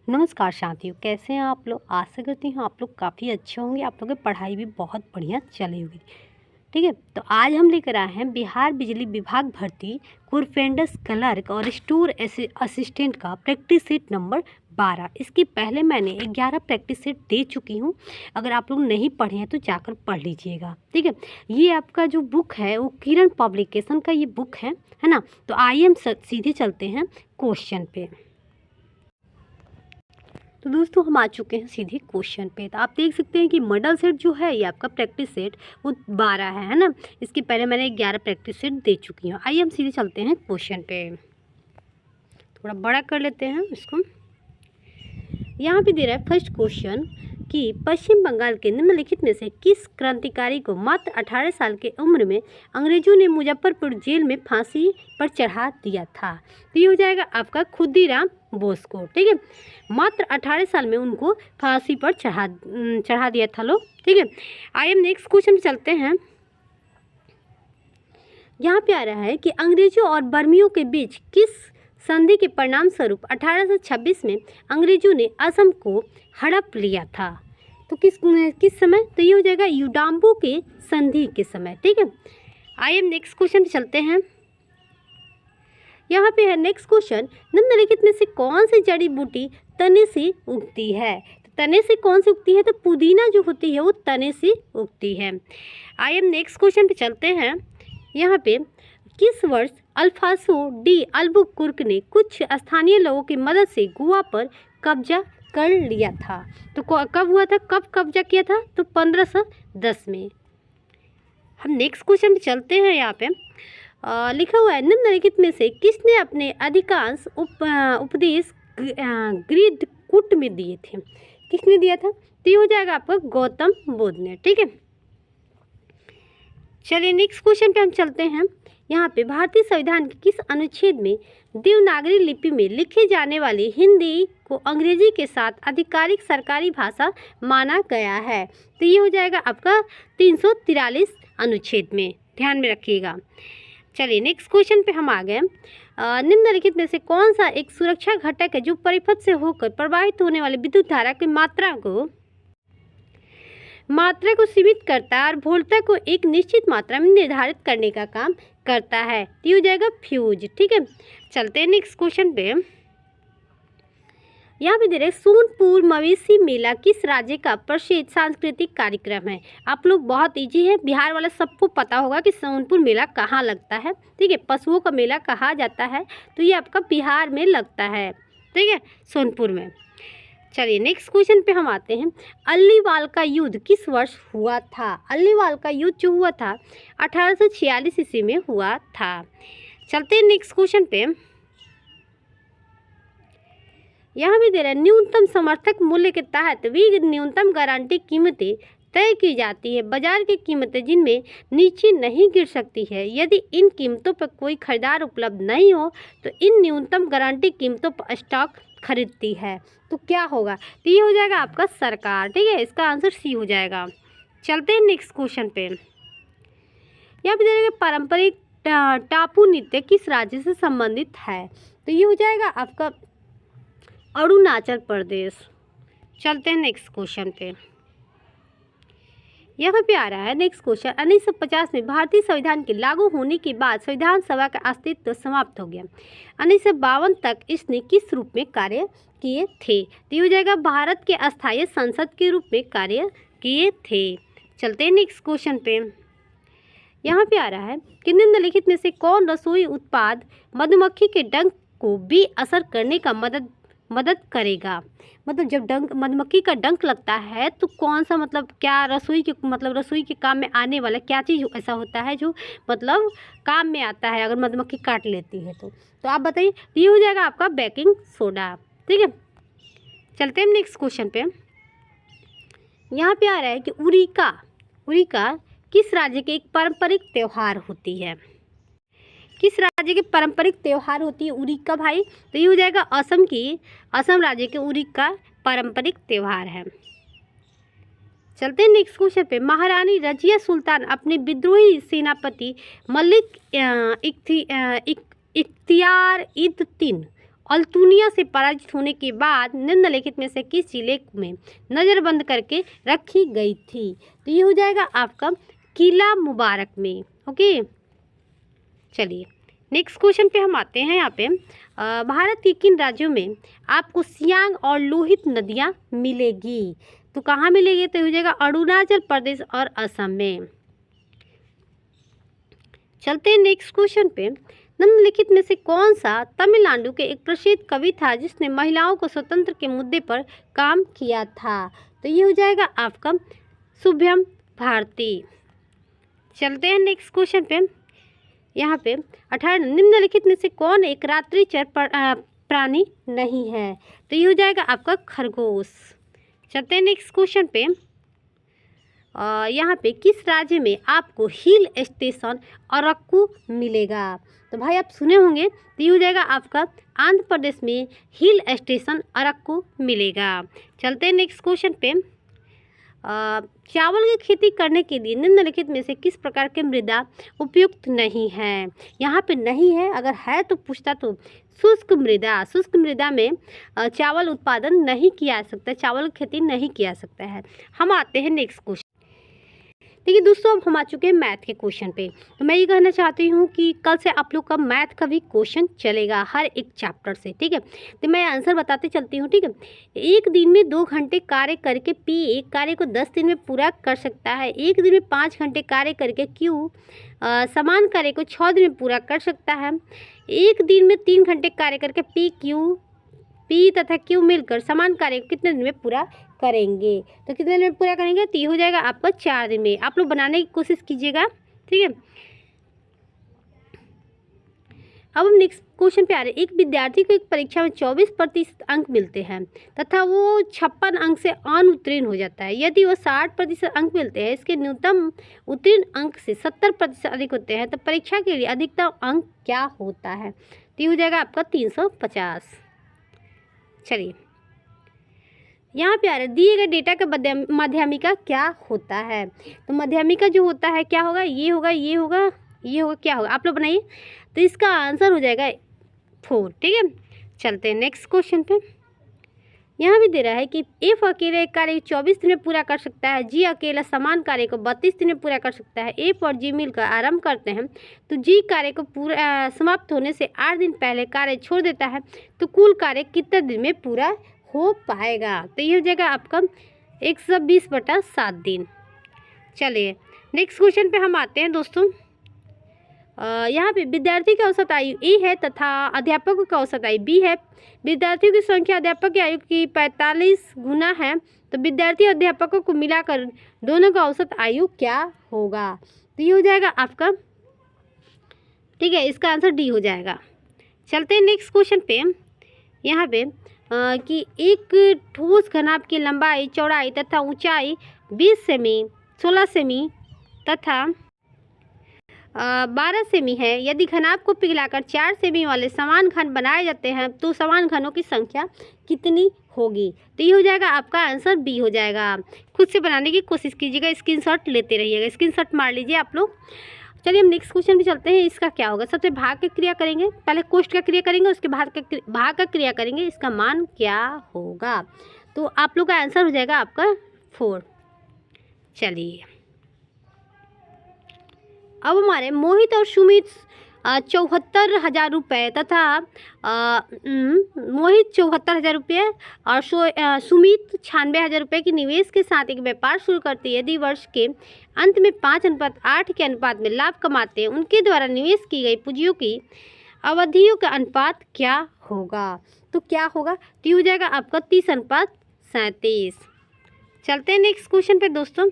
नमस्कार साथियों, कैसे हैं आप लोग। आशा करती हूँ आप लोग काफ़ी अच्छे होंगे। आप लोगों की पढ़ाई भी बहुत बढ़िया चली होगी। ठीक है, तो आज हम लेकर आए हैं बिहार बिजली विभाग भर्ती कुरफेंडस क्लर्क और स्टोर असिस्टेंट का प्रैक्टिस सेट नंबर 12। इसके पहले मैंने 11 प्रैक्टिस सेट दे चुकी हूँ। अगर आप लोग नहीं पढ़े हैं तो जाकर पढ़ लीजिएगा। ठीक है, ये आपका जो बुक है वो किरण पब्लिकेशन का ये बुक है ना। तो आइए हम सीधे चलते हैं क्वेश्चन पे। तो दोस्तों हम आ चुके हैं सीधे क्वेश्चन पे। तो आप देख सकते हैं कि मॉडल सेट जो है ये आपका प्रैक्टिस सेट वो 12 है ना। इसके पहले मैंने 11 प्रैक्टिस सेट दे चुकी हूँ। आइए हम सीधे चलते हैं क्वेश्चन पे। थोड़ा बड़ा कर लेते हैं इसको। यहाँ पे दे रहा है फर्स्ट क्वेश्चन कि पश्चिम बंगाल के निम्नलिखित में से किस क्रांतिकारी को मात्र 18 साल की उम्र में अंग्रेजों ने मुजफ्फरपुर जेल में फांसी पर चढ़ा दिया था। तो ये हो जाएगा आपका खुदीराम बोस को। ठीक है, मात्र 18 साल में उनको फांसी पर चढ़ा दिया था लोग। ठीक है, आइए हम नेक्स्ट क्वेश्चन पे चलते हैं। यहाँ पे आ रहा है कि अंग्रेजों और बर्मियों के बीच किस संधि के परिणाम स्वरूप 1826 में अंग्रेजों ने असम को हड़प लिया था। तो किस समय, तो ये हो जाएगा युडाम्बू के संधि के समय। ठीक है, आइए हम नेक्स्ट क्वेश्चन पे चलते हैं। यहाँ पे है नेक्स्ट क्वेश्चन, निम्नलिखित में से कौन सी जड़ी बूटी तने से उगती है। तो तने से कौन सी उगती है, तो पुदीना जो होती है वो तने से उगती है। आइए हम नेक्स्ट क्वेश्चन पे चलते हैं। यहाँ पे किस वर्ष अल्फांसो डी अल्बुकुर्क ने कुछ स्थानीय लोगों की मदद से गोवा पर कब्जा कर लिया था। तो कब हुआ था, कब कब्जा किया था, तो 1510 में। हम नेक्स्ट क्वेश्चन पे चलते हैं। यहाँ पे लिखा हुआ है, निम्नलिखित में से किसने अपने अधिकांश उपदेश गृद्धकूट में दिए थे। किसने दिया था, तो ये हो जाएगा आपका गौतम बुद्ध ने। ठीक है, चलिए नेक्स्ट क्वेश्चन पे हम चलते हैं। यहाँ पे भारतीय संविधान के किस अनुच्छेद में देवनागरी लिपि में लिखे जाने वाली हिंदी को अंग्रेजी के साथ आधिकारिक सरकारी भाषा माना गया है। तो ये हो जाएगा आपका 343 अनुच्छेद में, ध्यान में रखिएगा। चलिए नेक्स्ट क्वेश्चन पे हम आ गए। निम्नलिखित में से कौन सा एक सुरक्षा घटक है जो परिपथ से होकर प्रवाहित होने वाली विद्युत धारा की मात्रा को सीमित करता है और वोल्टता को एक निश्चित मात्रा में निर्धारित करने का काम करता है। तो ये हो जाएगा फ्यूज। ठीक है, चलते हैं नेक्स्ट क्वेश्चन पे। यहाँ पे दे रहे सोनपुर मवेशी मेला किस राज्य का प्रसिद्ध सांस्कृतिक कार्यक्रम है। आप लोग बहुत इजी है, बिहार वाला सबको पता होगा कि सोनपुर मेला कहाँ लगता है। ठीक है, पशुओं का मेला कहा जाता है, तो ये आपका बिहार में लगता है। ठीक है, सोनपुर में। चलिए नेक्स्ट क्वेश्चन पे हम आते हैं। अल्लीवाल का युद्ध किस वर्ष हुआ था। अल्लीवाल का युद्ध जो हुआ था 1846 ईस्वी में हुआ था। चलते हैं नेक्स्ट क्वेश्चन पे। यहाँ भी दे रहा है, न्यूनतम समर्थक मूल्य के तहत भी न्यूनतम गारंटी कीमतें तय की जाती है। बाजार की कीमतें जिनमें नीचे नहीं गिर सकती है। यदि इन कीमतों पर कोई खरीदार उपलब्ध नहीं हो तो इन न्यूनतम गारंटी कीमतों पर स्टॉक खरीदती है। तो क्या होगा, तो ये हो जाएगा आपका सरकार। ठीक है, इसका आंसर सी हो जाएगा। चलते हैं नेक्स्ट क्वेश्चन पे। यहाँ पे देखिए पारंपरिक टापू नृत्य किस राज्य से संबंधित है। तो ये हो जाएगा आपका अरुणाचल प्रदेश। चलते हैं नेक्स्ट क्वेश्चन पे। यहाँ पे आ रहा है नेक्स्ट क्वेश्चन, 1950 में भारतीय संविधान के लागू होने के बाद संविधान सभा का अस्तित्व समाप्त हो गया। 1952 तक इसने किस रूप में कार्य किए थे। तो ये हो जाएगा भारत के अस्थायी संसद के रूप में कार्य किए थे। चलते हैं नेक्स्ट क्वेश्चन पे। यहाँ पे आ रहा है कि निम्नलिखित में से कौन रसोई उत्पाद मधुमक्खी के डंक को भी असर करने का मदद करेगा। मतलब जब मधुमक्खी का डंक लगता है तो कौन सा, मतलब क्या रसोई के काम में आने वाला क्या चीज़ ऐसा होता है जो मतलब काम में आता है अगर मधुमक्खी काट लेती है। तो आप बताइए, तो ये हो जाएगा आपका बेकिंग सोडा। ठीक है, चलते हैं नेक्स्ट क्वेश्चन पे। यहाँ पे आ रहा है कि उरिका किस राज्य के एक पारंपरिक त्यौहार होती है। किस राज्य के पारंपरिक त्यौहार होती है उरिका भाई, तो ये हो जाएगा असम राज्य के उरिका पारंपरिक त्यौहार है। चलते हैं नेक्स्ट क्वेश्चन पे। महारानी रजिया सुल्तान अपने विद्रोही सेनापति मलिक इख्तियार-उद-दीन अल्तुनिया से पराजित होने के बाद निम्नलिखित में से किस जिले में नज़रबंद करके रखी गई थी? तो ये हो जाएगा आपका किला मुबारक में। ओके, चलिए नेक्स्ट क्वेश्चन पे हम आते हैं। यहाँ पे भारत के किन राज्यों में आपको सियांग और लोहित नदियाँ मिलेगी? तो कहाँ मिलेगी? तो हो जाएगा अरुणाचल प्रदेश और असम में। चलते हैं नेक्स्ट क्वेश्चन पे। निम्नलिखित में से कौन सा तमिलनाडु के एक प्रसिद्ध कवि था जिसने महिलाओं को स्वतंत्र के मुद्दे पर काम किया था? तो ये हो जाएगा आपका शुभ्यम भारती। चलते हैं नेक्स्ट क्वेश्चन पे। यहाँ पे 18 निम्नलिखित में से कौन एक रात्रिचर प्राणी नहीं है? तो ये हो जाएगा आपका खरगोश। चलते हैं नेक्स्ट क्वेश्चन पे। यहाँ पे किस राज्य में आपको हिल स्टेशन अरक्कू मिलेगा? तो भाई आप सुने होंगे, तो ये हो जाएगा आपका आंध्र प्रदेश में हिल स्टेशन अरक्कू मिलेगा। चलते हैं नेक्स्ट क्वेश्चन पे। चावल की खेती करने के लिए निम्नलिखित में से किस प्रकार की मृदा उपयुक्त नहीं है? यहाँ पे नहीं है, अगर है तो पूछता तो शुष्क मृदा। शुष्क मृदा में चावल उत्पादन नहीं किया जा सकता, चावल की खेती नहीं किया जा सकता है। हम आते हैं नेक्स्ट क्वेश्चन। देखिए दोस्तों, अब हम आ चुके हैं मैथ के क्वेश्चन पे। तो मैं ये कहना चाहती हूँ कि कल से आप लोग का मैथ का भी क्वेश्चन चलेगा हर एक चैप्टर से, ठीक है। तो मैं आंसर बताते चलती हूँ, ठीक है। एक दिन में 2 घंटे कार्य करके P एक कार्य को 10 दिन में पूरा कर सकता है। एक दिन में 5 घंटे कार्य करके Q समान कार्य को 6 दिन में पूरा कर सकता है। एक दिन में 3 घंटे कार्य करके P तथा Q मिलकर समान कार्य को कितने दिन में पूरा करेंगे? तो कितने दिन में पूरा करेंगे? तो ये हो जाएगा आपका 4 दिन में। आप लोग बनाने की कोशिश कीजिएगा, ठीक है। अब हम नेक्स्ट क्वेश्चन पे आ रहे हैं। एक विद्यार्थी को एक परीक्षा में 24% अंक मिलते हैं तथा वो 56 अंक से अनुत्तीर्ण हो जाता है। यदि वो 60% अंक मिलते हैं, इसके न्यूनतम उत्तीर्ण अंक से 70% अधिक होते हैं, तो परीक्षा के लिए अधिकतम अंक क्या होता है? तो ये हो जाएगा आपका 350। चलिए यहाँ पे आ रहा है, दिए गए डेटा का माध्यमिका क्या होता है? तो माध्यमिका जो होता है क्या होगा? ये होगा, ये होगा, ये होगा, क्या होगा? आप लोग बनाइए। तो इसका आंसर हो जाएगा 4, ठीक है। चलते हैं नेक्स्ट क्वेश्चन पे। यहाँ भी दे रहा है कि F अकेले एक कार्य 24 दिन में पूरा कर सकता है, G अकेला समान कार्य को 32 दिन में पूरा कर सकता है। F और G मिलकर आरंभ करते हैं तो G कार्य को पूरा समाप्त होने से 8 दिन पहले कार्य छोड़ देता है, तो कुल कार्य कितने दिन में पूरा हो पाएगा? तो ये हो जाएगा आपका 120/7 दिन। चलिए नेक्स्ट क्वेश्चन पे हम आते हैं दोस्तों। यहाँ पे विद्यार्थी की औसत आयु A है तथा अध्यापकों का औसत आयु B है। विद्यार्थियों की संख्या अध्यापक की आयु की 45 गुना है, तो विद्यार्थी और अध्यापकों को मिलाकर दोनों का औसत आयु क्या होगा? तो ये हो जाएगा आपका, ठीक है, इसका आंसर D हो जाएगा। चलते हैं नेक्स्ट क्वेश्चन पे। यहाँ पे कि एक ठोस घनाभ की लंबाई, चौड़ाई तथा ऊंचाई 20 सेमी, 16 सेमी तथा 12 सेमी है। यदि घनाभ को पिघलाकर 4 सेमी वाले समान घन बनाए जाते हैं तो समान घनों की संख्या कितनी होगी? तो ये हो जाएगा आपका आंसर B हो जाएगा। खुद से बनाने की कोशिश कीजिएगा, स्क्रीनशॉट लेते रहिएगा, स्क्रीनशॉट मार लीजिए आप लोग। चलिए हम नेक्स्ट क्वेश्चन पे चलते हैं। इसका क्या होगा? सबसे भाग का क्रिया करेंगे, पहले कोष्ठ का क्रिया करेंगे, उसके बाद भाग का क्रिया करेंगे। इसका मान क्या होगा? तो आप लोग का आंसर हो जाएगा आपका 4। चलिए अब हमारे मोहित और सुमित 74,000 रुपये तथा मोहित 74,000 रुपये और सुमित 96,000 रुपये की निवेश के साथ एक व्यापार शुरू करते हैं। यदि वर्ष के अंत में 5:8 के अनुपात में लाभ कमाते हैं, उनके द्वारा निवेश की गई पूंजियों की अवधियों का अनुपात क्या होगा? तो क्या होगा? तो हो जाएगा आपका 30:37। चलते हैं नेक्स्ट क्वेश्चन पे दोस्तों।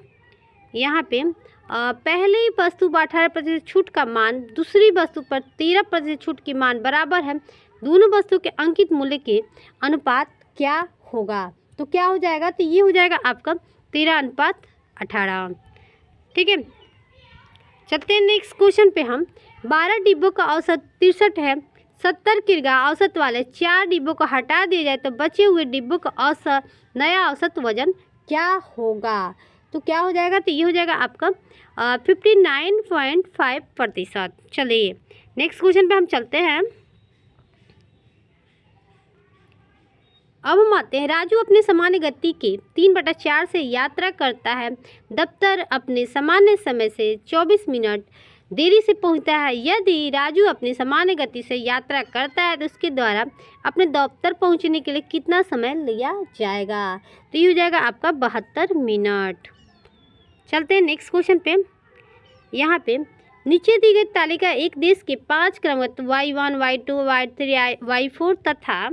यहाँ पे पहली वस्तु पर 18% छूट का मान दूसरी वस्तु पर 13% छूट की मान बराबर है, दोनों वस्तु के अंकित मूल्य के अनुपात क्या होगा? तो क्या हो जाएगा? तो ये हो जाएगा आपका 13:18, ठीक है। चलते हैं नेक्स्ट क्वेश्चन पे। हम 12 डिब्बों का औसत 63 है, 70 किग्रा औसत वाले 4 डिब्बों को हटा दिया जाए तो बचे हुए डिब्बों का औसत नया औसत वजन क्या होगा? तो क्या हो जाएगा? तो ये हो जाएगा आपका 59.5%। चलिए नेक्स्ट क्वेश्चन पे हम चलते हैं। अब हम आते हैं, राजू अपने सामान्य गति के 3/4 से यात्रा करता है। दफ्तर अपने सामान्य समय से 24 मिनट देरी से पहुंचता है। यदि राजू अपनी सामान्य गति से यात्रा करता है तो उसके द्वारा अपने दफ्तर पहुंचने के लिए कितना समय लिया जाएगा? तो ये हो जाएगा आपका 72 मिनट। चलते हैं नेक्स्ट क्वेश्चन पे। यहाँ पे नीचे दी गई तालिका एक देश के 5 क्रमगत Y1, Y2, Y3, Y4 तथा,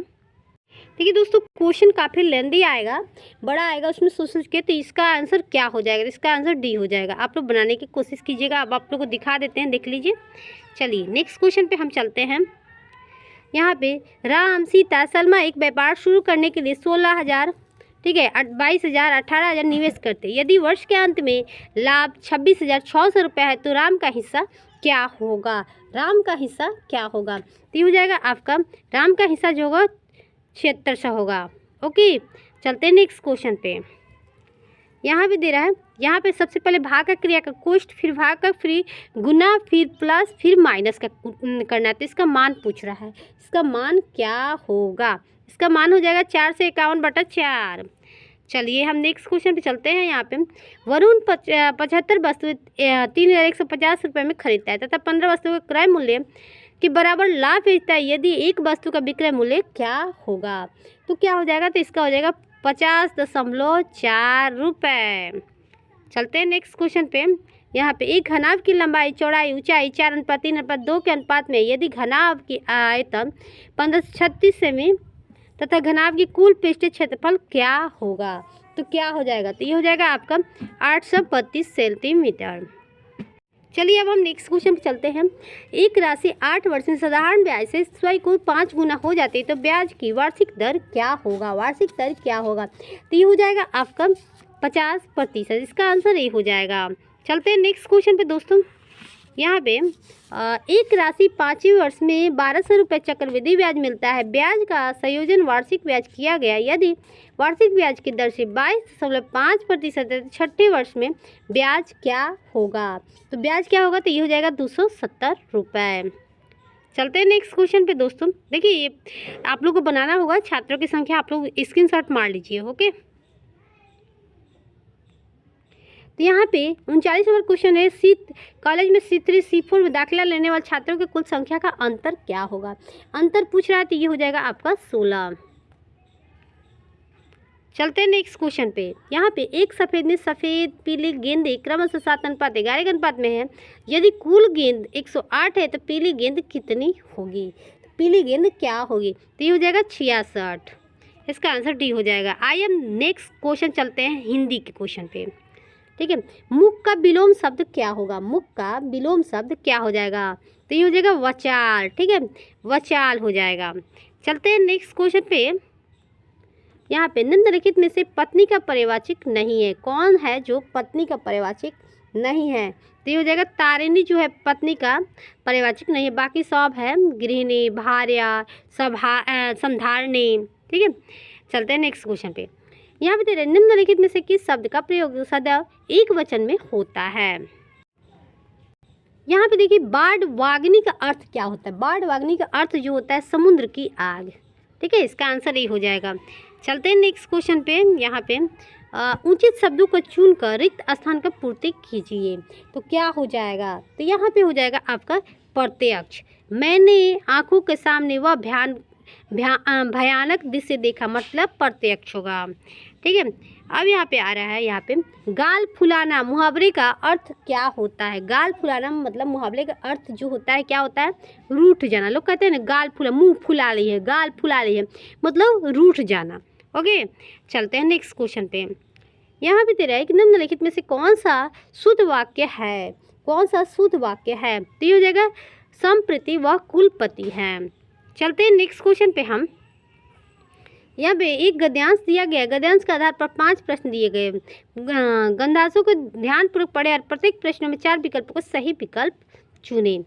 देखिए दोस्तों क्वेश्चन काफ़ी लेंदी आएगा, बड़ा आएगा, उसमें सोच के, तो इसका आंसर क्या हो जाएगा? इसका आंसर डी हो जाएगा। आप लोग बनाने की कोशिश कीजिएगा। अब आप लोग को दिखा देते हैं, देख लीजिए। चलिए नेक्स्ट क्वेश्चन पे हम चलते हैं। यहाँ पे राम, सीता, सलमा एक व्यापार शुरू करने के लिए 16,000, ठीक है, 22,000, 18,000 निवेश करते। यदि वर्ष के अंत में लाभ 26,600 रुपये है तो राम का हिस्सा क्या होगा? राम का हिस्सा क्या होगा? तो ये हो जाएगा आपका, राम का हिस्सा जो होगा 7600 होगा। ओके, चलते हैं नेक्स्ट क्वेश्चन पे। यहाँ भी दे रहा है, यहाँ पे सबसे पहले भाग का क्रिया का कोष्ठ, फिर भाग का, फिर गुना, फिर प्लस, फिर माइनस का करना है। तो इसका मान पूछ रहा है, इसका मान क्या होगा? इसका मान हो जाएगा 4 से 51/4। चलिए हम नेक्स्ट क्वेश्चन पे चलते हैं। यहाँ पे वरुण 75 वस्तु 3,150 रुपये में खरीदता है तथा 15 वस्तुओं का क्रय मूल्य के बराबर लाभ भेजता है। यदि एक वस्तु का विक्रय मूल्य क्या होगा? तो क्या हो जाएगा? तो इसका हो जाएगा 50.4 रुपये। चलते हैं नेक्स्ट क्वेश्चन पे। यहाँ पे एक घनाभ की लंबाई, चौड़ाई, ऊंचाई 4:3:2 के अनुपात में, यदि घनाभ की आयतन 1536 सेमी तथा घनाभ की कुल पृष्ठीय क्षेत्रफल क्या होगा? तो क्या हो जाएगा? तो ये हो जाएगा आपका 832 सेंटीमीटर। चलिए अब हम नेक्स्ट क्वेश्चन पे चलते हैं। एक राशि 8 वर्ष में साधारण ब्याज से स्वयं को 5 गुना हो जाती है तो ब्याज की वार्षिक दर क्या होगा? वार्षिक दर क्या होगा? तो ये हो जाएगा आपका 50%। इसका आंसर ये हो जाएगा। चलते हैं नेक्स्ट क्वेश्चन पे दोस्तों। यहाँ पे एक राशि 5वें वर्ष में 1200 रुपये चक्रवृद्धि ब्याज मिलता है। ब्याज का संयोजन वार्षिक ब्याज किया गया। यदि वार्षिक ब्याज की दर से 22.5% है तो छठे वर्ष में ब्याज क्या होगा? तो ब्याज क्या होगा? तो ये हो जाएगा 270 रुपये। चलते हैं नेक्स्ट क्वेश्चन पे दोस्तों। देखिए ये आप लोग को बनाना होगा, छात्रों की संख्या आप लोग स्क्रीनशॉट मार लीजिए। ओके, तो यहाँ पे 39 नंबर क्वेश्चन है, कॉलेज में C3 C4 में दाखिला लेने वाले छात्रों की कुल संख्या का अंतर क्या होगा? अंतर पूछ रहा है तो ये हो जाएगा आपका 16। चलते हैं नेक्स्ट क्वेश्चन पे। यहाँ पे एक सफ़ेद में सफ़ेद पीली गेंदें क्रमशः 7:11 के अनुपात में है। यदि कुल गेंद 108 है तो पीली गेंद कितनी होगी? तो पीली गेंद क्या होगी? तो ये हो जाएगा 66। इसका आंसर डी हो जाएगा। आइए हम नेक्स्ट क्वेश्चन चलते हैं हिंदी के क्वेश्चन पे, ठीक है। मुख का विलोम शब्द क्या होगा? मुख का विलोम शब्द क्या हो जाएगा? तो ये हो जाएगा वचाल, ठीक है, वचाल हो जाएगा। चलते हैं नेक्स्ट क्वेश्चन पे। यहाँ पे निम्नलिखित में से पत्नी का पर्यवाचक नहीं है। कौन है जो पत्नी का पर्यवाचक नहीं है? तो ये हो जाएगा तारिणी जो है पत्नी का पर्यवाचक नहीं है, बाकी सब है गृहिणी, भार्या, संधारिणी, ठीक है। चलते हैं नेक्स्ट क्वेश्चन पे। यहाँ पे दे रहे निम्नलिखित में से किस शब्द का प्रयोग सदैव एक वचन में होता है? यहाँ पे देखिए बाढ़वाग्नि का अर्थ क्या होता है? बाढ़वाग्नि का अर्थ जो होता है समुद्र की आग, ठीक है। इसका आंसर ये हो जाएगा। चलते हैं नेक्स्ट क्वेश्चन पे। यहाँ पे उचित शब्दों को चुनकर रिक्त स्थान का पूर्ति कीजिए। तो क्या हो जाएगा? तो यहाँ पे हो जाएगा आपका प्रत्यक्ष। मैंने आंखों के सामने वह भयानक दृश्य देखा, मतलब प्रत्यक्ष होगा, ठीक है। अब यहाँ पे आ रहा है, यहाँ पे गाल फुलाना मुहावरे का अर्थ क्या होता है? गाल फुलाना मतलब मुहावरे का अर्थ जो होता है क्या होता है? रूठ जाना। लोग कहते हैं ना गाल फुला, मुंह फुला रही है, गाल फुला रही है, मतलब रूठ जाना। ओके, चलते हैं नेक्स्ट क्वेश्चन पे। यहाँ पे दे रहा है कि निम्नलिखित में से कौन सा शुद्ध वाक्य है? कौन सा शुद्ध वाक्य है? तो ये हो जाएगा संप्रति व कुलपति है। चलते हैं नेक्स्ट क्वेश्चन पे। हम यहाँ पे एक गद्यांश दिया गया, गद्यांश के आधार पर 5 प्रश्न दिए गए। गंधांशों को ध्यानपूर्वक पढ़े और प्रत्येक प्रश्न में 4 विकल्पों को सही विकल्प चुने।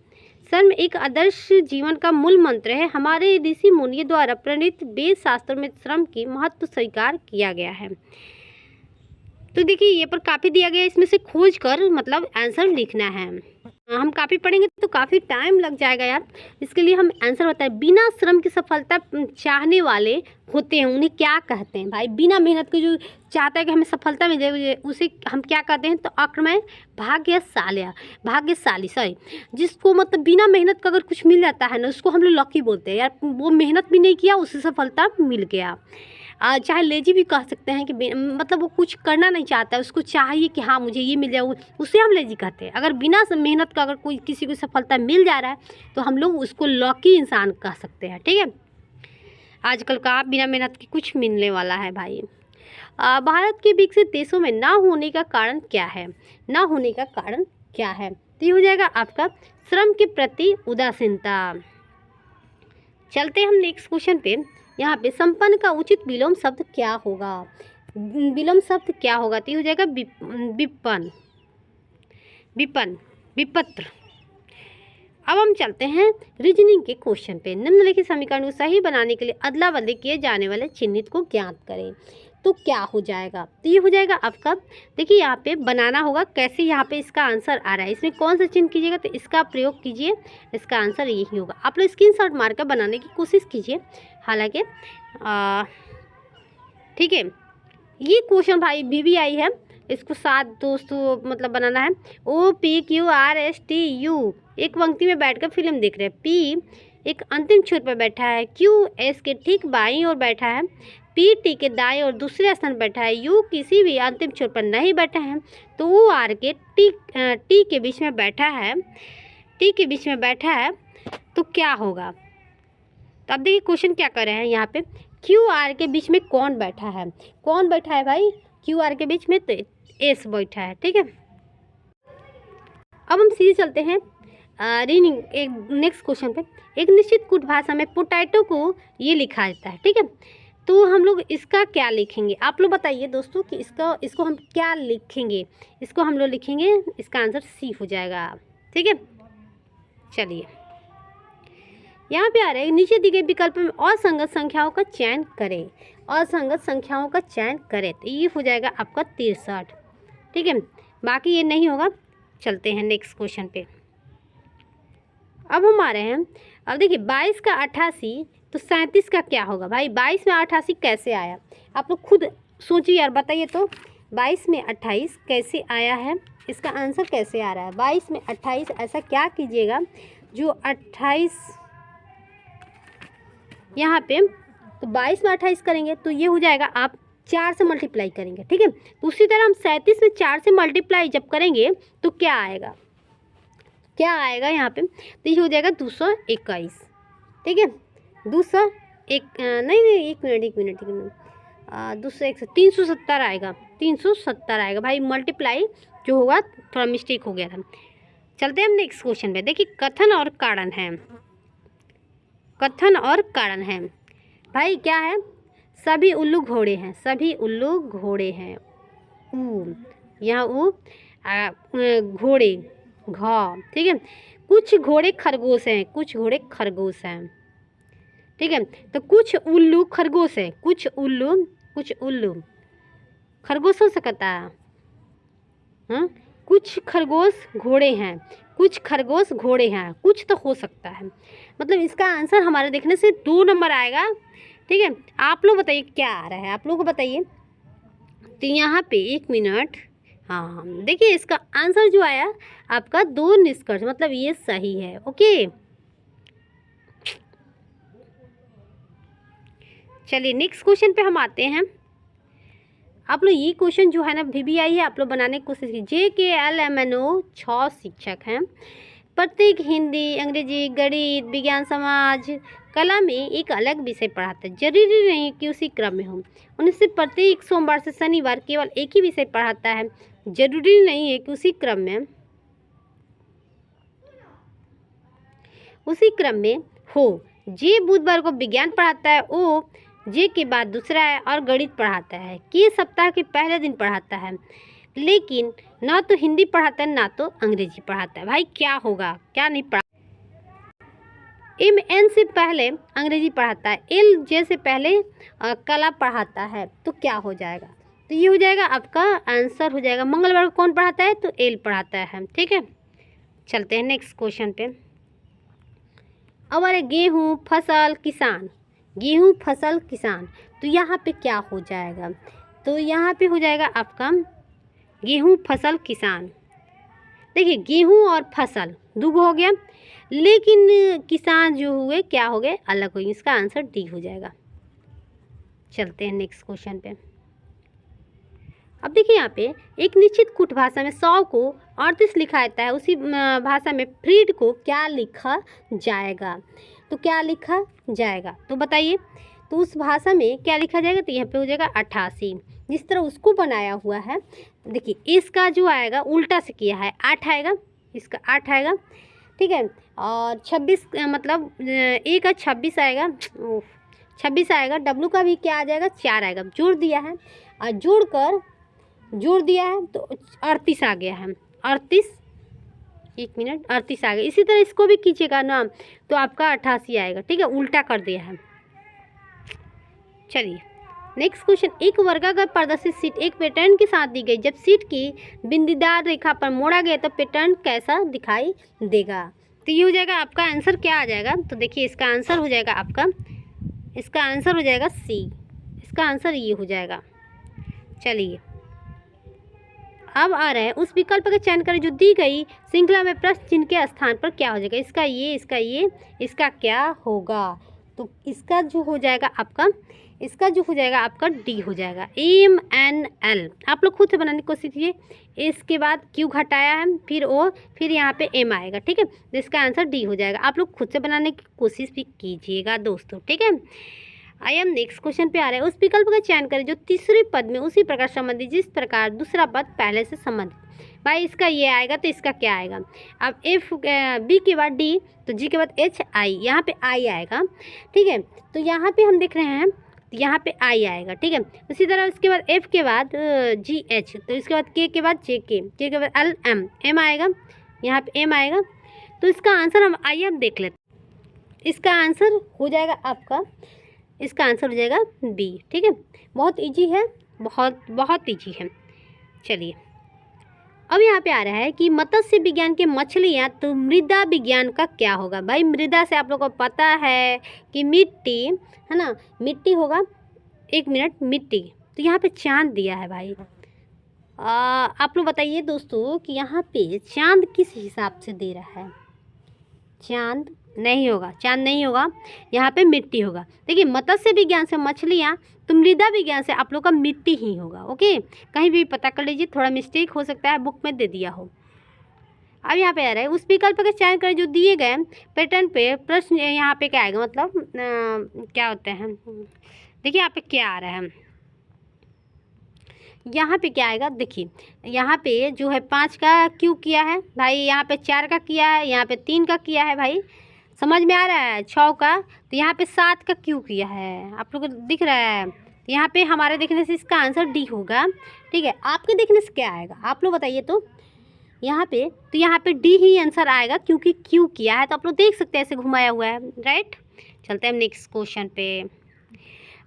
श्रम एक आदर्श जीवन का मूल मंत्र है। हमारे ऋषि मुनियों द्वारा प्रणीत वेद शास्त्रों में श्रम की महत्व स्वीकार किया गया है। तो देखिए ये पर काफी दिया गया, इसमें से खोज कर मतलब आंसर लिखना है। हम काफ़ी पढ़ेंगे तो काफ़ी टाइम लग जाएगा यार। इसके लिए हम आंसर बताएं। बिना श्रम की सफलता चाहने वाले होते हैं, उन्हें क्या कहते हैं भाई? बिना मेहनत के जो चाहता है कि हमें सफलता मिले उसे हम क्या कहते हैं? तो अक्रमय भाग्यशाली सॉरी, जिसको मतलब बिना मेहनत का अगर कुछ मिल जाता है ना, उसको हम लोग लकी बोलते हैं यार। वो मेहनत भी नहीं किया, उसे सफलता मिल गया। चाहे लेजी भी कह सकते हैं कि मतलब वो कुछ करना नहीं चाहता है, उसको चाहिए कि हाँ मुझे ये मिल जाए, उसे हम लेजी कहते हैं। अगर बिना मेहनत का अगर कोई किसी को सफलता मिल जा रहा है तो हम लोग उसको लकी इंसान कह सकते हैं, ठीक है। आजकल का बिना मेहनत के कुछ मिलने वाला है भाई। भारत के विकसित देशों में ना होने का कारण क्या है? ना होने का कारण क्या है? तो ये हो जाएगा आपका श्रम के प्रति उदासीनता। चलते हम नेक्स्ट क्वेश्चन पे। यहाँ पे संपन्न का उचित विलोम शब्द क्या होगा? विलोम शब्द क्या होगा? तो ये हो जाएगा विपन्न, विपन्न, विपत्र। अब हम चलते हैं रीजनिंग के क्वेश्चन पे। निम्नलिखित समीकरण को सही बनाने के लिए अदला बदली किए जाने वाले चिन्हित को ज्ञात करें। तो क्या हो जाएगा? तो ये हो जाएगा आपका, देखिए यहाँ पे बनाना होगा कैसे। यहाँ पे इसका आंसर आ रहा है, इसमें कौन सा चिन्ह कीजिएगा तो इसका प्रयोग कीजिए, इसका आंसर यही होगा। आप लोग स्क्रीनशॉट मार कर बनाने की कोशिश कीजिए। हालांकि ठीक है, ये क्वेश्चन भाई VBI है, इसको 7 दोस्तों मतलब बनाना है। OPQRSTU एक पंक्ति में बैठकर फिल्म देख रहे हैं। P एक अंतिम छोर पर बैठा है। Q S के ठीक बाईं ओर बैठा है। P T के दाएं और दूसरे स्थान पर बैठा है। U किसी भी अंतिम छोर पर नहीं बैठा है। तो वो R के T के बीच में बैठा है। T के बीच में बैठा है तो क्या होगा? तो अब देखिए क्वेश्चन क्या कर रहे हैं यहाँ पे। QR के बीच में कौन बैठा है? कौन बैठा है भाई QR के बीच में? तो S बैठा है, ठीक है। अब हम सीधे चलते हैं रीडिंग एक नेक्स्ट क्वेश्चन पे। एक निश्चित कुट भाषा में पोटैटो को ये लिखा जाता है, ठीक है। तो हम लोग इसका क्या लिखेंगे? आप लोग बताइए दोस्तों कि इसको हम क्या लिखेंगे? इसको हम लोग लिखेंगे, इसका आंसर C हो जाएगा, ठीक है। चलिए यहाँ पे आ रहा है, नीचे दी गई विकल्प में असंगत संख्याओं का चयन करें। असंगत संख्याओं का चयन करें तो ये हो जाएगा आपका 63, ठीक है। बाकी ये नहीं होगा। चलते हैं नेक्स्ट क्वेश्चन पे। अब हम आ रहे हैं, अब देखिए 22 का 88 तो 37 का क्या होगा भाई? 22 में 88 कैसे आया? आप लोग खुद सोचिए यार, बताइए तो 22 में 28 कैसे आया है? इसका आंसर कैसे आ रहा है? 22 में 28 ऐसा क्या कीजिएगा जो 28 यहाँ पे, तो 22 में 28 करेंगे तो ये हो जाएगा, आप 4 से मल्टीप्लाई करेंगे, ठीक है। तो उसी तरह हम 37 में 4 से मल्टीप्लाई जब करेंगे तो क्या आएगा? क्या आएगा यहाँ पे? तो ये हो जाएगा 221, ठीक है। 201 नहीं 1 मिनट 201 370 आएगा, 370 आएगा भाई। मल्टीप्लाई जो होगा थोड़ा मिस्टेक हो गया था। चलते हैं हम नेक्स्ट क्वेश्चन पे। देखिए कथन और कारण है, कथन और कारण है भाई। क्या है? सभी उल्लू घोड़े हैं, सभी उल्लू घोड़े हैं। यहाँ घोड़े घ, ठीक है। कुछ घोड़े खरगोश हैं, कुछ घोड़े खरगोश हैं, ठीक है। तो कुछ उल्लू खरगोश है, कुछ उल्लू खरगोश हो सकता है। हाँ, कुछ खरगोश घोड़े हैं, कुछ खरगोश घोड़े हैं, कुछ तो हो सकता है। मतलब इसका आंसर हमारे देखने से 2 नंबर आएगा, ठीक है। आप लोग बताइए क्या आ रहा है, आप लोग बताइए। तो यहाँ पे 1 मिनट, हाँ देखिए इसका आंसर जो आया आपका 2 निष्कर्ष, मतलब ये सही है, ओके। चलिए नेक्स्ट क्वेश्चन पे हम आते हैं। आप लोग ये क्वेश्चन जो है ना VBI है, आप लोग बनाने की कोशिश कीजिए। JKLMNO 6 शिक्षक हैं। प्रत्येक हिंदी, अंग्रेजी, गणित, विज्ञान, समाज, कला में एक अलग विषय पढ़ाते हैं। जरूरी नहीं कि उसी क्रम में हो। उनमें से प्रत्येक सोमवार से शनिवार केवल एक ही विषय पढ़ाता है। जरूरी नहीं है कि उसी क्रम में हो। जे बुधवार को विज्ञान पढ़ाता है, ओ जे के बाद दूसरा है और गणित पढ़ाता है। के सप्ताह के पहले दिन पढ़ाता है, लेकिन ना तो हिंदी पढ़ाता है ना तो अंग्रेजी पढ़ाता है। भाई क्या होगा? क्या नहीं पढ़ा? MN से पहले अंग्रेजी पढ़ाता है, LJ से पहले कला पढ़ाता है, तो क्या हो जाएगा? तो ये हो जाएगा आपका आंसर हो जाएगा। मंगलवार को कौन पढ़ाता है? तो L पढ़ाता है, ठीक है। चलते हैं नेक्स्ट क्वेश्चन पे। अब अरे गेहूँ फसल किसान, गेहूँ फसल किसान, तो यहाँ पे क्या हो जाएगा? तो यहाँ पे हो जाएगा आपका गेहूँ फसल किसान। देखिए गेहूँ और फसल दुगो हो गया, लेकिन किसान जो हुए क्या हो गए? अलग हो गए। इसका आंसर डी हो जाएगा। चलते हैं नेक्स्ट क्वेश्चन पे। अब देखिए यहाँ पे एक निश्चित कुट भाषा में 100 को 38 लिखा जाता है, उसी भाषा में फ्रीड को क्या लिखा जाएगा? तो क्या लिखा जाएगा तो बताइए। तो उस भाषा में क्या लिखा जाएगा? तो यहाँ पे हो जाएगा 88। जिस तरह उसको बनाया हुआ है, देखिए इसका जो आएगा उल्टा से किया है, 8 आएगा, इसका 8 आएगा, ठीक है। और 26 मतलब ए का 26 आएगा, 26 आएगा। डब्लू का भी क्या आ जाएगा? 4 आएगा। जोड़ दिया है और जोड़ दिया है तो 38 आ गया है। 38, 1 मिनट, 38 आ गया। इसी तरह इसको भी कीजिएगा ना तो आपका 88 आएगा, ठीक है। उल्टा कर दिया है। चलिए नेक्स्ट क्वेश्चन। एक वर्गाकार प्रदर्शित सीट एक पैटर्न के साथ दी गई, जब सीट की बिंदीदार रेखा पर मोड़ा गया तो पैटर्न कैसा दिखाई देगा? तो ये हो जाएगा आपका आंसर क्या आ जाएगा? तो देखिए इसका आंसर हो जाएगा आपका, इसका आंसर हो जाएगा सी, इसका आंसर ये हो जाएगा। चलिए अब आ रहा है उस विकल्प का चयन करें जो दी गई श्रृंखला में प्रश्न चिन्ह के स्थान पर क्या हो जाएगा? इसका ये, इसका ये, इसका क्या होगा? तो इसका जो हो जाएगा आपका, इसका जो हो जाएगा आपका डी हो जाएगा। MNL आप लोग खुद से बनाने की कोशिश कीजिए। इसके बाद क्यू घटाया है, फिर ओ, फिर यहाँ पे एम आएगा, ठीक है। तो इसका आंसर डी हो जाएगा। आप लोग खुद से बनाने की कोशिश भी कीजिएगा दोस्तों, ठीक है। आई एम नेक्स्ट क्वेश्चन पे आ रहा है। उस विकल्प का चयन करें जो तीसरे पद में उसी प्रकार संबंधित जिस प्रकार दूसरा पद पहले से संबंधित। भाई इसका ये आएगा तो इसका क्या आएगा? अब एफ बी के बाद डी, तो जी के बाद एच आई, यहाँ पे आई आएगा, ठीक है। तो यहाँ पे हम देख रहे हैं यहाँ पे आई आएगा, ठीक है। उसी तरह उसके बाद एफ के बाद जी एच, तो इसके बाद के बाद जे के बाद एल एम, एम आएगा, यहाँ पे एम आएगा। तो इसका आंसर हम आइए हम देख लेते। इसका आंसर हो जाएगा आपका, इसका आंसर हो जाएगा बी, ठीक है। बहुत इजी है, बहुत इजी है। चलिए अब यहाँ पे आ रहा है कि मत्स्य विज्ञान के मछलियाँ, तो मृदा विज्ञान का क्या होगा? भाई मृदा से आप लोग को पता है कि मिट्टी है ना, मिट्टी होगा। 1 मिनट, मिट्टी, तो यहाँ पे चांद दिया है भाई। आप लोग बताइए दोस्तों कि यहाँ पे चांद किस हिसाब से दे रहा है? चांद नहीं होगा, चांद नहीं होगा, यहाँ पे मिट्टी होगा। देखिए मत्स्य विज्ञान से मछलियाँ, तो मृदा विज्ञान से आप लोग का मिट्टी ही होगा। ओके, कहीं भी पता कर लीजिए, थोड़ा मिस्टेक हो सकता है, बुक में दे दिया हो। अब यहाँ पे आ रहा है उस विकल्प का चयन करें जो दिए गए पैटर्न पे प्रश्न, यहाँ पे क्या आएगा? मतलब क्या होते हैं, देखिए यहाँ पे क्या आ रहा है, यहाँ पे क्या आएगा? देखिए यहाँ पे जो है 5 का क्यों किया है भाई, यहाँ पे 4 का किया है, यहाँ पे 3 का किया है भाई, समझ में आ रहा है? 6 का, तो यहाँ पे 7 का क्यों किया है? आप लोग को दिख रहा है? यहाँ पे हमारे देखने से इसका आंसर डी होगा, ठीक है। आपके देखने से क्या आएगा आप लोग बताइए। तो यहाँ पे डी ही आंसर आएगा क्योंकि क्यों किया है, तो आप लोग देख सकते हैं ऐसे घुमाया हुआ है, राइट। चलते हैं नेक्स्ट क्वेश्चन पे।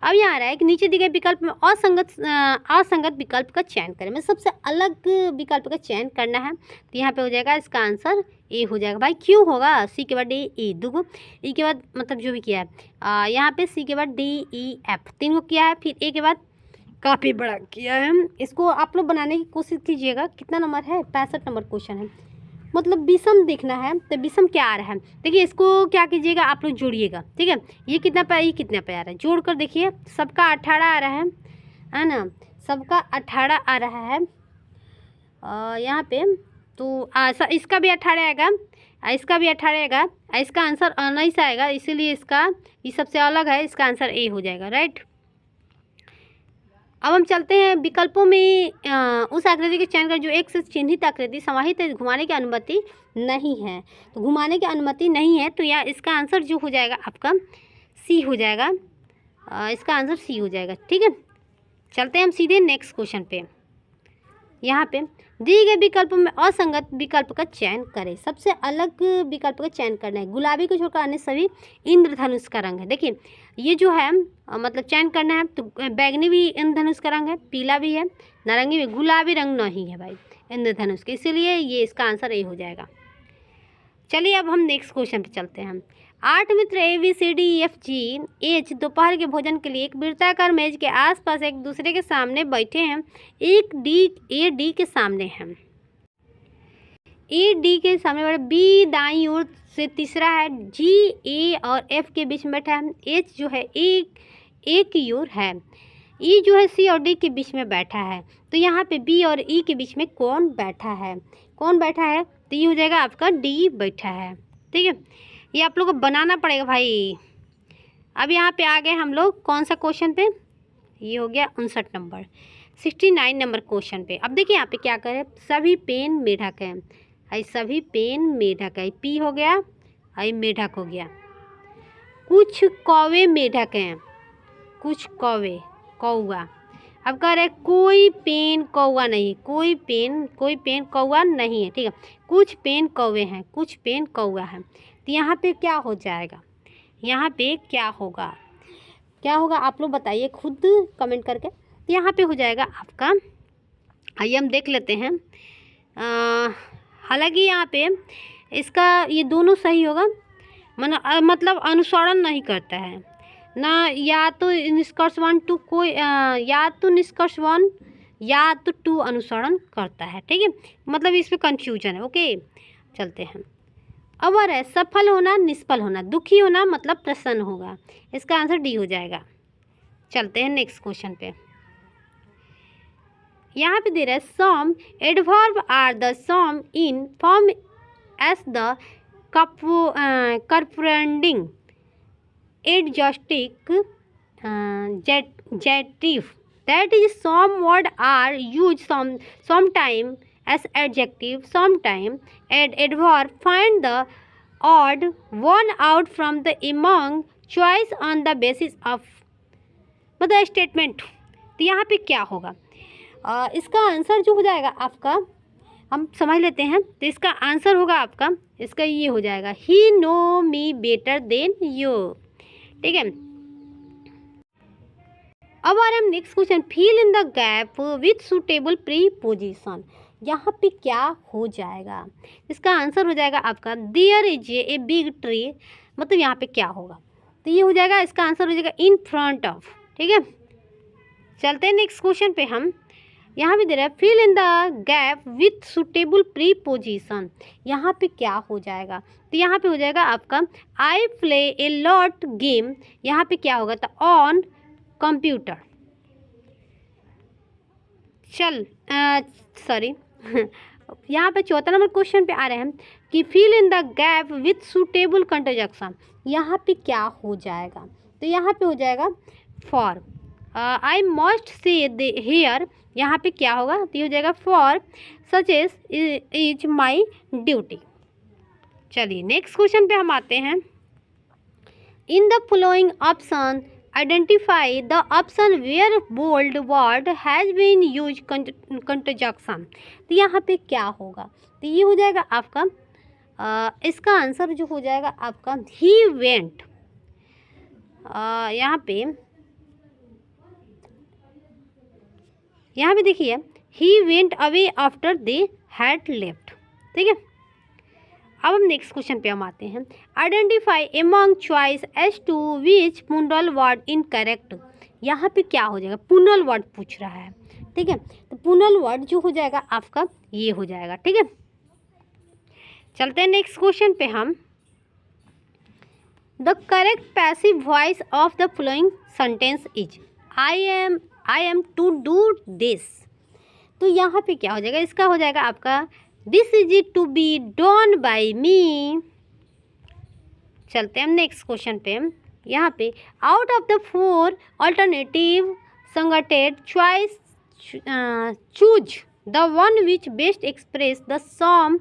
अब यहाँ आ रहा है कि नीचे दिए गए विकल्प में असंगत विकल्प का चयन करें। मैं सबसे अलग विकल्प का चयन करना है, तो यहाँ पे हो जाएगा इसका आंसर ए हो जाएगा। भाई क्यों होगा? सी के बाद ए दुगो, ई के बाद मतलब जो भी किया है, यहाँ पे सी के बाद डी ई एफ 3 को किया है, फिर ए के बाद काफ़ी बड़ा किया है। इसको आप लोग बनाने की कोशिश कीजिएगा। कितना नंबर है? 65 नंबर क्वेश्चन है। मतलब विषम देखना है, तो विषम क्या आ रहा है? देखिए इसको क्या कीजिएगा, आप लोग जोड़िएगा, ठीक है। ये कितना पे, ये कितना पे आ रहा है, जोड़ कर देखिए। सबका 18 आ रहा है ना, सबका 18 आ रहा है यहाँ पे। तो इसका भी 18 आएगा, इसका भी 18 आएगा, इसका आंसर 19 आएगा, इसीलिए इसका ये सबसे अलग है, इसका आंसर ए हो जाएगा, राइट। अब हम चलते हैं विकल्पों में उस आकृति के चयन कर जो एक से चिन्हित आकृति समाहित है, घुमाने की अनुमति नहीं है। तो घुमाने की अनुमति नहीं है, तो या इसका आंसर जो हो जाएगा आपका सी हो जाएगा, इसका आंसर सी हो जाएगा, ठीक है। चलते हैं हम सीधे नेक्स्ट क्वेश्चन पे। यहाँ पे दिए गए विकल्पों में असंगत विकल्प का चयन करें। सबसे अलग विकल्प का चयन करना है। गुलाबी को छोड़कर अन्य सभी इंद्रधनुष का रंग है। देखिए ये जो है मतलब चयन करना है, तो बैगनी भी इंद्रधनुष का रंग है, पीला भी है, नारंगी भी, गुलाबी रंग नहीं है भाई इंद्रधनुष के, इसीलिए ये इसका आंसर ए हो जाएगा। चलिए अब हम नेक्स्ट क्वेश्चन पे चलते हैं। 8 मित्र ABCDEFGH दोपहर के भोजन के लिए एक वृत्ताकार मेज के आसपास एक दूसरे के सामने बैठे हैं। एक डी के सामने है, ए डी के सामने बैठा, बी दाईं ओर से तीसरा है, जी ए और एफ के बीच में बैठा है, एच जो है ए की ओर है, ई जो है सी और डी के बीच में बैठा है। तो यहाँ पे बी और ई के बीच में कौन बैठा है? कौन बैठा है? तो ये हो जाएगा आपका डी बैठा है। ठीक है, ये आप लोग को बनाना पड़ेगा भाई। अब यहाँ पे आ गए हम लोग कौन सा क्वेश्चन पे? ये हो गया 59 नंबर, 69 नंबर क्वेश्चन पे। अब देखिए यहाँ पे क्या करें, सभी पेन मेढक हैं, आई सभी पेन मेढक है, पी हो गया, आई मेढक हो गया। कुछ कौवे मेढक हैं, कुछ कौवे कौवा। अब कह रहे कोई पेन कौवा नहीं, कोई पेन कौवा नहीं है। ठीक है, कुछ पेन कौवे हैं, कुछ पेन कौवा है। तो यहाँ पे क्या हो जाएगा? यहाँ पे क्या होगा? क्या होगा आप लोग बताइए खुद कमेंट करके। तो यहाँ पे हो जाएगा आपका, आइए हम देख लेते हैं। हालांकि यहाँ पे इसका ये दोनों सही होगा, मतलब अनुसरण नहीं करता है ना, या तो निष्कर्ष 1 टू कोई या तो निष्कर्ष 1 या तो 2 अनुसरण करता है। ठीक है, मतलब इस पे कंफ्यूजन है। ओके, चलते हैं। अवर है सफल होना, निष्फल होना, दुखी होना मतलब प्रसन्न होगा। इसका आंसर डी हो जाएगा। चलते हैं नेक्स्ट क्वेश्चन पे। यहाँ पे दे रहा है some adverb are the same in form as the corresponding adjective that is some word are used sometime as adjective, sometime as adverb. Find the odd one out from the among choice on the basis of मतलब statement. तो यहाँ पे क्या होगा? इसका answer जो हो जाएगा आपका, हम समझ लेते हैं। तो इसका आंसर होगा आपका, इसका ये हो जाएगा, he know me better than you. ठीक है, अब आ रहे हम next question, fill in the gap with suitable preposition. यहाँ पे क्या हो जाएगा? इसका आंसर हो जाएगा आपका, there is a big tree. मतलब यहाँ पे क्या होगा? तो ये हो जाएगा, इसका आंसर हो जाएगा इन फ्रंट ऑफ। ठीक है, चलते हैं नेक्स्ट क्वेश्चन पे। हम यहाँ पे दे रहा है fill in the gap with suitable preposition. यहाँ पे क्या हो जाएगा? तो यहाँ पे हो जाएगा आपका, I play a lot game. यहाँ पे क्या होगा? तो ऑन कंप्यूटर। सॉरी यहाँ पे 4 नंबर क्वेश्चन पे आ रहे हैं कि fill in the gap with suitable conjunction. यहाँ पे क्या हो जाएगा? तो यहाँ पे हो जाएगा for I must say hair. यहाँ पे क्या होगा? तो ये हो जाएगा for such as is my duty. चलिए नेक्स्ट क्वेश्चन पे हम आते हैं। In the following option identify the option where bold word has been use conjunction. तो यहाँ पे क्या होगा? तो ये हो जाएगा आपका, इसका आंसर जो हो जाएगा आपका, ही वेंट। यहाँ पे देखिए, he went away after they had left. ठीक है, अब हम नेक्स्ट क्वेश्चन पे हम आते हैं। Identify among choice as to which plural word incorrect. यहाँ पे क्या हो जाएगा? पुनरल वर्ड पूछ रहा है। ठीक है, तो पुनरल वर्ड जो हो जाएगा आपका, ये हो जाएगा। ठीक है, चलते हैं नेक्स्ट क्वेश्चन पे। हम the correct passive voice of the following sentence is I am to do this. तो यहाँ पे क्या हो जाएगा? इसका हो जाएगा आपका, this is it to be done by me. चलते हैं हम नेक्स्ट क्वेश्चन पे। यहाँ पे out of the 4 alternative suggested choice choose the one which best express the same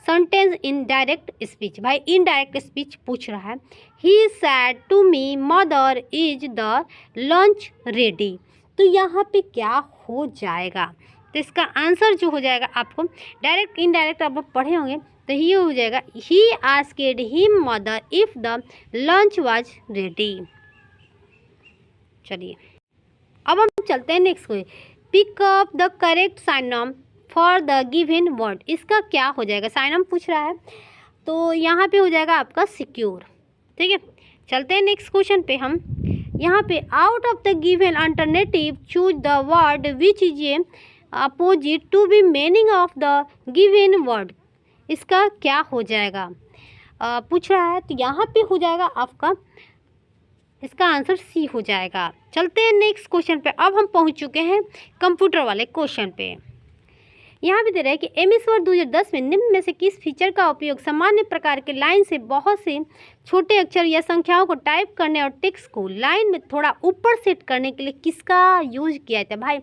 sentence in direct speech. भाई इनडायरेक्ट स्पीच पूछ रहा है। He said to me mother is the lunch ready. तो यहाँ पे क्या हो जाएगा? तो इसका आंसर जो हो जाएगा आपको, डायरेक्ट इनडायरेक्ट आप पढ़े होंगे, तो ये हो जाएगा, he asked him mother if the lunch was ready. चलिए अब हम चलते हैं नेक्स्ट को, pick up the correct synonym for the given word. इसका क्या हो जाएगा? साइनम पूछ रहा है, तो यहाँ पे हो जाएगा आपका सिक्योर। ठीक है, चलते हैं नेक्स्ट क्वेश्चन पे हम। यहाँ पे out of the given alternative choose the word which is a opposite to be meaning of the given word. इसका क्या हो जाएगा पूछ रहा है। तो यहाँ पे हो जाएगा आपका, इसका आंसर सी हो जाएगा। चलते हैं नेक्स्ट क्वेश्चन पे। अब हम पहुँच चुके हैं कंप्यूटर वाले क्वेश्चन पे। यहाँ भी दे रहा है कि एमएस वर्ड 2010 में निम्न में से किस फीचर का उपयोग सामान्य प्रकार के लाइन से बहुत से छोटे अक्षर या संख्याओं को टाइप करने और टेक्स्ट को लाइन में थोड़ा ऊपर सेट करने के लिए किसका यूज किया जाता है। भाई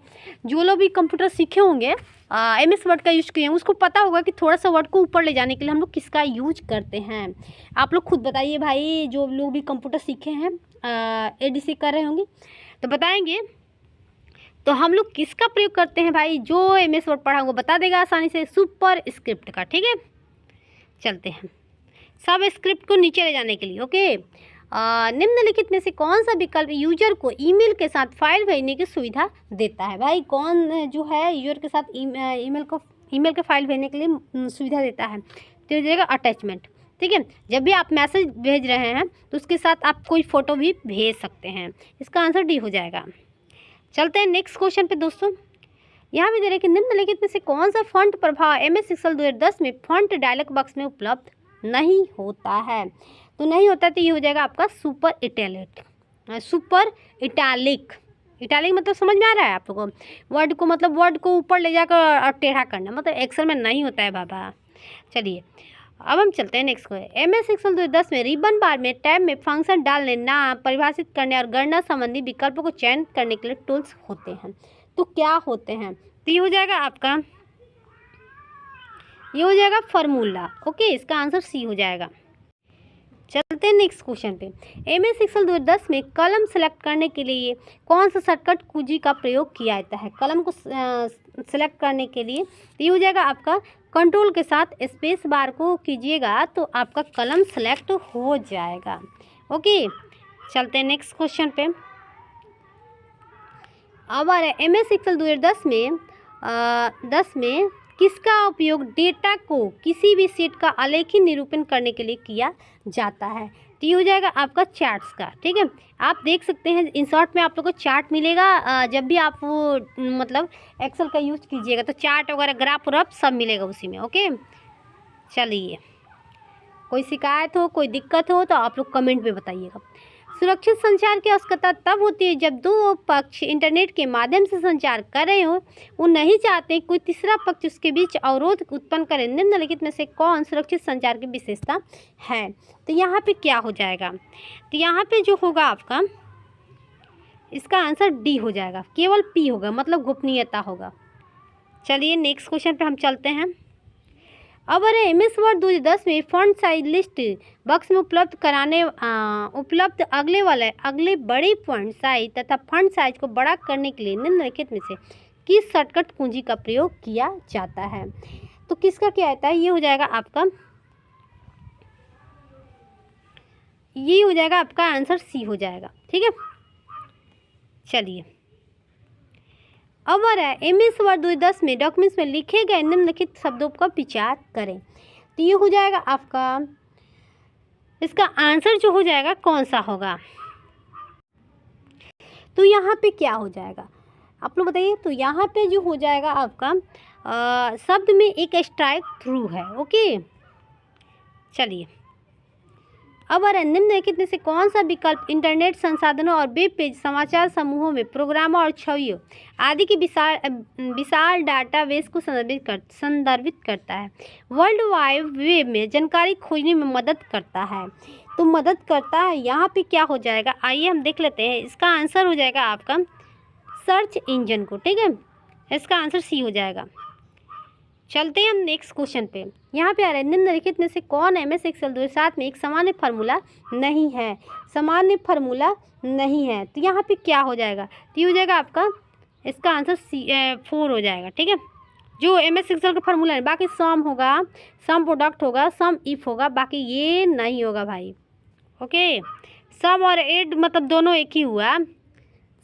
जो लोग भी कंप्यूटर सीखे होंगे एमएस वर्ड का यूज किए हैं उसको पता होगा कि थोड़ा सा वर्ड को ऊपर ले जाने के लिए हम लोग किसका यूज करते हैं। आप लोग खुद बताइए भाई, जो लोग भी कंप्यूटर सीखे हैं एडीसी कर रहे होंगे तो बताएंगे। तो हम लोग किसका प्रयोग करते हैं भाई, जो एमएस वर्ड पढ़ा वो बता देगा आसानी से, सुपर स्क्रिप्ट का। ठीक है, चलते हैं सब स्क्रिप्ट को नीचे ले जाने के लिए। ओके, निम्नलिखित में से कौन सा विकल्प यूजर को ईमेल के साथ फाइल भेजने की सुविधा देता है। भाई कौन जो है यूजर के साथ ईमेल के फाइल भेजने के लिए सुविधा देता है। तो हो जाएगा अटैचमेंट। ठीक है, जब भी आप मैसेज भेज रहे हैं तो उसके साथ आप कोई फ़ोटो भी भेज सकते हैं। इसका आंसर डी हो जाएगा। चलते हैं नेक्स्ट क्वेश्चन पे दोस्तों। यहाँ भी दे रहे हैं कि निम्नलिखित में से कौन सा फॉन्ट प्रभाव एमएस एक्सेल 2010 में फॉन्ट डायलॉग बॉक्स में उपलब्ध नहीं होता है। तो नहीं होता तो ये हो जाएगा आपका super italic. Super italic, italic मतलब समझ में आ रहा है आप लोगों को। वर्ड को मतलब वर्ड को ऊपर ले जाकर और टेढ़ा करना, मतलब एक्सेल में नहीं होता है बाबा। चलिए अब हम चलते हैं नेक्स्ट को। एमएस एक्सेल 2010 में रिबन बार में टैब में फंक्शन डालने, नाम परिभाषित करने और गणना संबंधी विकल्पों को चयन करने के लिए टूल्स होते हैं। तो क्या होते हैं, तो ये हो जाएगा आपका, ये हो जाएगा फार्मूला। ओके, इसका आंसर सी हो जाएगा। चलते हैं नेक्स्ट क्वेश्चन पे। एमएस एक्सेल 2010 में कलम सेलेक्ट करने के लिए कौन सा शॉर्टकट कुंजी का प्रयोग किया जाता है। कलम को सेलेक्ट करने के लिए ये हो जाएगा आपका, कंट्रोल के साथ स्पेस बार को कीजिएगा तो आपका कलम सेलेक्ट हो जाएगा। ओके, चलते हैं नेक्स्ट क्वेश्चन पे। अब आ रहा है एमएस एक्सेल 2010 में 10 में किसका उपयोग डेटा को किसी भी सेट का आलेखी निरूपण करने के लिए किया जाता है। तो ये हो जाएगा आपका चार्ट्स का। ठीक है, आप देख सकते हैं इंसर्ट में आप लोग को चार्ट मिलेगा। जब भी आप वो मतलब एक्सेल का यूज कीजिएगा तो चार्ट वगैरह ग्राफ व्राफ सब मिलेगा उसी में। ओके, चलिए कोई शिकायत हो कोई दिक्कत हो तो आप लोग कमेंट में बताइएगा। सुरक्षित संचार की आवश्यकता तब होती है जब दो पक्ष इंटरनेट के माध्यम से संचार कर रहे हो, वो नहीं चाहते कोई तीसरा पक्ष उसके बीच अवरोध उत्पन्न करे। निम्नलिखित में से कौन सुरक्षित संचार की विशेषता है। तो यहाँ पे क्या हो जाएगा, तो यहाँ पे जो होगा आपका, इसका आंसर डी हो जाएगा, केवल पी होगा, मतलब गोपनीयता होगा। चलिए नेक्स्ट क्वेश्चन पे हम चलते हैं। अब अरे एमएस वर्ड 2010 में फॉन्ट साइज लिस्ट बॉक्स में उपलब्ध अगले बड़े फॉन्ट साइज तथा फॉन्ट साइज को बड़ा करने के लिए निम्नलिखित में से किस शॉर्टकट कुंजी का प्रयोग किया जाता है। तो किसका क्या आता है, ये हो जाएगा आपका, ये हो जाएगा आपका आंसर सी हो जाएगा। ठीक है, चलिए अब आ रहा है एमएस वर्ड 2010 में डॉक्यूमेंट्स में लिखे गए निम्नलिखित शब्दों का विचार करें। तो ये हो जाएगा आपका, इसका आंसर जो हो जाएगा कौन सा होगा। तो यहाँ पे क्या हो जाएगा आप लोग बताइए। तो यहाँ पे जो हो जाएगा आपका शब्द में एक स्ट्राइक थ्रू है। ओके, चलिए अब निम्नलिखित में से कौन सा विकल्प इंटरनेट संसाधनों और वेब पेज समाचार समूहों में प्रोग्रामों और छवियों आदि की विशाल डाटाबेस को संदर्भित करता है। वर्ल्ड वाइड वेब में जानकारी खोजने में मदद करता है। तो मदद करता है, यहाँ पे क्या हो जाएगा, आइए हम देख लेते हैं। इसका आंसर हो जाएगा आपका सर्च इंजन को। ठीक है, इसका आंसर सी हो जाएगा। चलते हैं हम नेक्स्ट क्वेश्चन पे। यहाँ पे आ रहा है निम्नलिखित में से कौन एमएस एक्सेल 2007 में एक सामान्य फार्मूला नहीं है। सामान्य फार्मूला नहीं है, तो यहाँ पे क्या हो जाएगा, तो ये हो जाएगा आपका, इसका आंसर C4 हो जाएगा। ठीक है, जो एमएस एक्सेल का फार्मूला है, बाकी सम होगा, सम प्रोडक्ट होगा, सम इफ होगा, बाकी ये नहीं होगा भाई। ओके, सम और एड मतलब दोनों एक ही हुआ।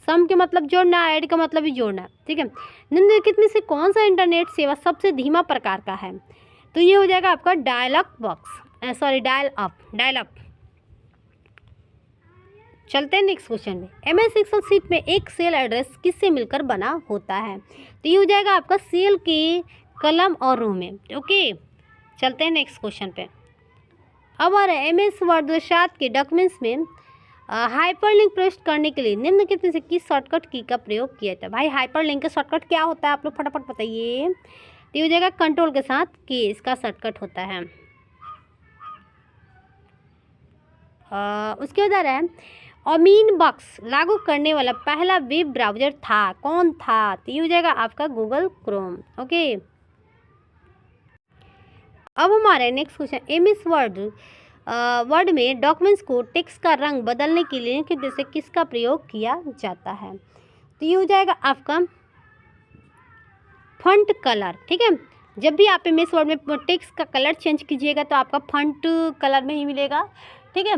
सम के मतलब जोड़ना, ऐड का मतलब भी जोड़ना। ठीक है, निम्नलिखित में से कौन सा इंटरनेट सेवा सबसे धीमा प्रकार का है। तो ये हो जाएगा आपका डायलॉग बॉक्स। Dial up. चलते हैं नेक्स्ट क्वेश्चन में। MS एक्सेल शीट में एक सेल एड्रेस किससे मिलकर बना होता है? तो ये हो जाएगा आपका सेल के कलम और रो में। ओके, चलते हैं नेक्स्ट क्वेश्चन पे। अब आ रहा है MS वर्ड 7 के डॉक्यूमेंट्स में हाइपरलिंक प्रविष्ट करने के लिए निम्नलिखित में से किस शॉर्टकट की का प्रयोग किया जाता है? भाई हाइपरलिंक का शॉर्टकट क्या होता है, आप लोग फटाफट बताइए। तो ये हो जाएगा कंट्रोल के साथ की इसका शॉर्टकट होता है। उसके बाद आ रहा है ओमिन बॉक्स लागू करने वाला पहला वेब ब्राउज़र था, कौन था? तो ये हो जाएगा आपका गूगल क्रोम। ओके, अब हमारे नेक्स्ट क्वेश्चन। MS वर्ड में डॉक्यूमेंट्स को टेक्स्ट का रंग बदलने के लिए कि जैसे किसका प्रयोग किया जाता है? तो ये हो जाएगा आपका फॉन्ट कलर। ठीक है, जब भी आप MS वर्ड में टेक्स्ट का कलर चेंज कीजिएगा तो आपका फॉन्ट कलर में ही मिलेगा। ठीक है,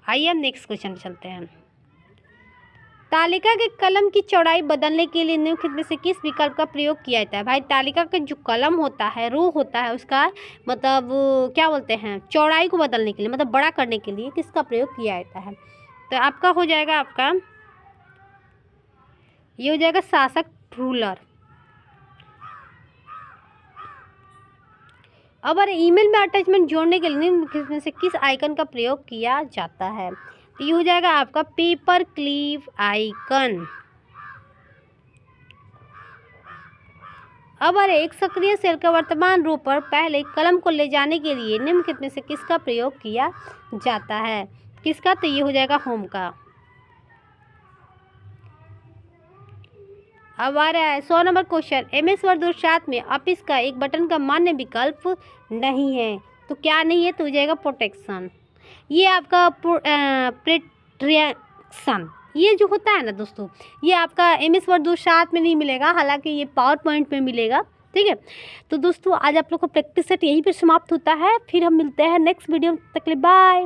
आइए हम नेक्स्ट क्वेश्चन चलते हैं। तालिका के कलम की चौड़ाई बदलने के लिए निम्नलिखित में से किस विकल्प का प्रयोग किया जाता है? भाई तालिका का जो कलम होता है, रो होता है, उसका मतलब क्या बोलते हैं, चौड़ाई को बदलने के लिए, मतलब बड़ा करने के लिए किसका प्रयोग किया जाता है? तो आपका हो जाएगा आपका ये हो जाएगा शासक रूलर। अब अरे ईमेल में अटैचमेंट जोड़ने के लिए निम्नलिखित में से किस आइकन का प्रयोग किया जाता है? तो ये हो जाएगा आपका पेपर क्लिप आइकन। अब अरे एक सक्रिय सेल के वर्तमान रो पर पहले कलम को ले जाने के लिए निम्नलिखित में से किसका प्रयोग किया जाता है? किसका? तो ये हो जाएगा होम का। अब आ रहा है 100 नंबर क्वेश्चन। MS वर्ड 7 में ऑफिस का एक बटन का मान्य विकल्प नहीं है, तो क्या नहीं है? तो हो जाएगा प्रोटेक्शन। ये आपका प्रेट्रिएक्शन, ये जो होता है ना दोस्तों, ये आपका MS वर्ड 7 में नहीं मिलेगा, हालांकि ये पावर पॉइंट में मिलेगा। ठीक है, तो दोस्तों आज आप लोग का प्रैक्टिस सेट यहीं पर समाप्त होता है। फिर हम मिलते हैं नेक्स्ट वीडियो, तक के लिए बाय।